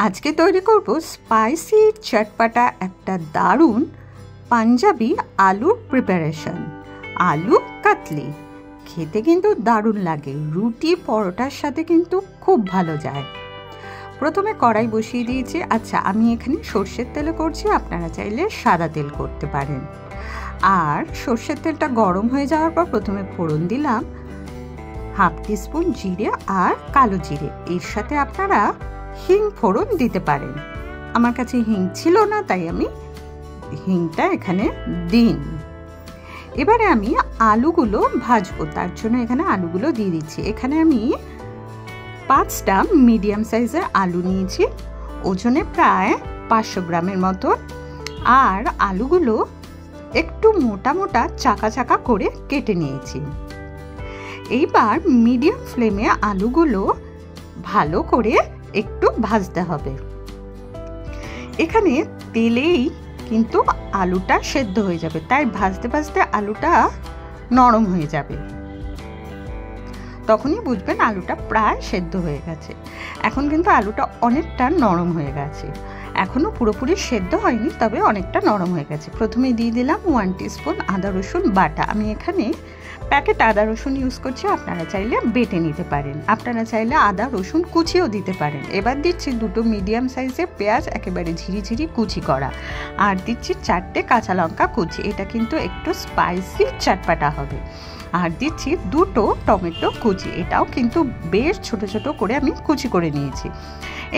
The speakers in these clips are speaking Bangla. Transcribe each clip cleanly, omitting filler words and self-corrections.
আজকে তৈরি করব স্পাইসি চটপটা একটা দারুণ পাঞ্জাবি আলুর প্রিপারেশন। আলু কাতলি খেতে কিন্তু দারুণ লাগে, রুটি পরোটার সাথে কিন্তু খুব ভালো যায়। প্রথমে কড়াই বসিয়ে দিয়েছি। আচ্ছা, আমি এখানে সর্ষের তেলে করছি, আপনারা চাইলে সাদা তেল করতে পারেন। আর সর্ষের তেলটা গরম হয়ে যাওয়ার পর প্রথমে ফোড়ন দিলাম হাফ টিস্পুন জিরে আর কালো জিরে। এর সাথে আপনারা হিং ফোড়ন দিতে পারেন। আমার কাছে হিং ছিল না, তাই আমি হিংটা এখানে দিন। এবারে আমি আলুগুলো ভাজবো, তার জন্য এখানে আলুগুলো দিয়ে দিচ্ছি। এখানে আমি 5টা মিডিয়াম সাইজের আলু নিয়েছি, ওজনে প্রায় 500 গ্রামের মতো। আর আলুগুলো একটু মোটা মোটা চাকা চাকা করে কেটে নিয়েছি। এইবার মিডিয়াম ফ্লেমে আলুগুলো ভালো করে একটু ভাজতে হবে। এখানে তেলেই কিন্তু আলুটা সেদ্ধ হয়ে যাবে, তাই ভাজতে ভাজতে আলুটা নরম হয়ে যাবে। তখনই বুঝবেন আলুটা প্রায় সেদ্ধ হয়ে গেছে। এখন কিন্তু আলুটা অনেকটা নরম হয়ে গেছে, এখনো পুরোপুরি সেদ্ধ হয়নি, তবে অনেকটা নরম হয়ে গেছে। প্রথমে দিয়ে দিলাম 1 টিস্পুন আদা রসুন বাটা। আমি এখানে প্যাকেট আদা রসুন ইউজ করছি, আপনারা চাইলে বেটে নিতে পারেন, আপনারা চাইলে আদা রসুন কুচিও দিতে পারেন। এবার দিচ্ছি 2টো মিডিয়াম সাইজের পেঁয়াজ একেবারে ঝিরিঝিরি কুচি করা, আর দিচ্ছি 4টে কাঁচা লঙ্কা কুচি। এটা কিন্তু একটু স্পাইসি চটপটা হবে। আর দিচ্ছি 2টো টমেটো কুচি, এটাও কিন্তু বেশ ছোট ছোট করে আমি কুচি করে নিয়েছি।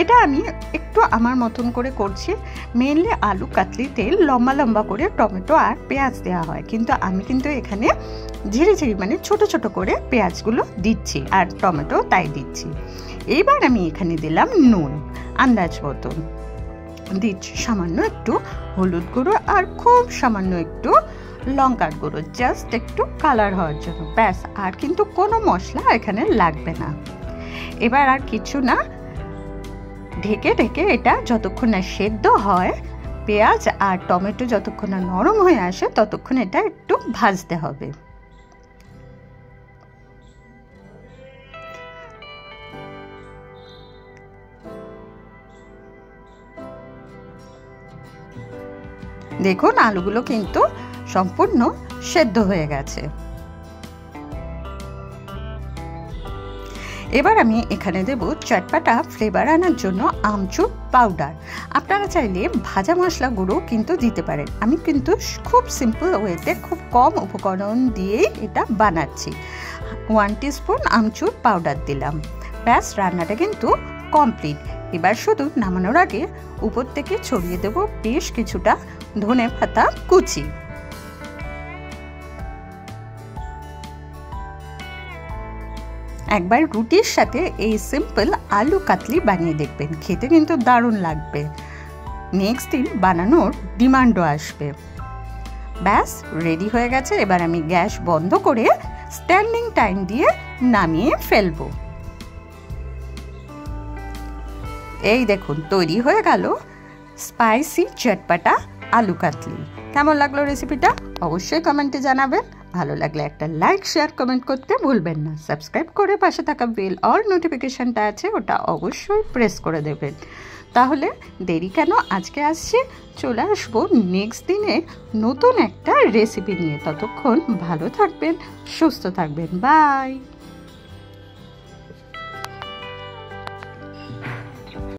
এটা আমি একটু আমার মতন করে করছি। মেনলি আলু কাতলিতে লম্বা লম্বা করে টমেটো আর পেঁয়াজ দেওয়া হয়, কিন্তু আমি কিন্তু এখানে ঝিরি ঝিরি মানে ছোট ছোট করে পেঁয়াজগুলো দিচ্ছি আর টমেটো তাই দিচ্ছি। এইবার আমি এখানে দিলাম নুন আন্দাজ মতন, দিচ্ছি সামান্য একটু হলুদ গুঁড়ো আর খুব সামান্য একটু লঙ্কার গুঁড়ো, জাস্ট একটু কালার হওয়ার জন্য, ব্যাস। আর কিন্তু কোনো মশলা এখানে লাগবে না। এবার আর কিছু না, ঢেকে ঢেকে এটা যতক্ষণ না সেদ্ধ হয়, পেঁয়াজ আর টমেটো যতক্ষণ না নরম হয়ে আসে, ততক্ষণ এটা একটু ভাজতে হবে। দেখুন আলুগুলো কিন্তু সম্পূর্ণ সেদ্ধ হয়ে গেছে। এবার আমি এখানে দেব চটপটা ফ্লেভার আনার জন্য আমচুর পাউডার। আপনারা চাইলে ভাজা মশলা গুঁড়ো কিন্তু দিতে পারেন। আমি কিন্তু খুব সিম্পল ওয়েতে খুব কম উপকরণ দিয়েই এটা বানাচ্ছি। 1 টিস্পুন আমচুর পাউডার দিলাম, ব্যাস রান্নাটা কিন্তু কমপ্লিট। এবার শুধু নামানোর আগে উপর থেকে ছড়িয়ে দেব বেশ কিছুটা ধনে পাতা কুচি। একবার রুটির সাথে এই সিম্পল আলু কাতলি বানিয়ে দেখবেন, খেতে কিন্তু দারুণ লাগবে। নেক্সট দিন বানানোর ডিমান্ডও আসবে। ব্যাস রেডি হয়ে গেছে। এবার আমি গ্যাস বন্ধ করে স্ট্যান্ডিং টাইম দিয়ে নামিয়ে ফেলবো। এই দেখুন তৈরি হয়ে গেল স্পাইসি চটপটা আলু কাতলি। কেমন লাগলো রেসিপিটা অবশ্যই কমেন্টে জানাবেন। ভালো লাগলে একটা লাইক শেয়ার কমেন্ট করতে ভুলবেন না। সাবস্ক্রাইব করে পাশে থাকা বেল অল নোটিফিকেশনটা আছে, ওটা অবশ্যই প্রেস করে দেবেন। তাহলে দেরি কেন, আজকে আসছি, চলে আসবো নেক্সট দিনে নতুন একটা রেসিপি নিয়ে। ততক্ষণ ভালো থাকবেন, সুস্থ থাকবেন, বাই।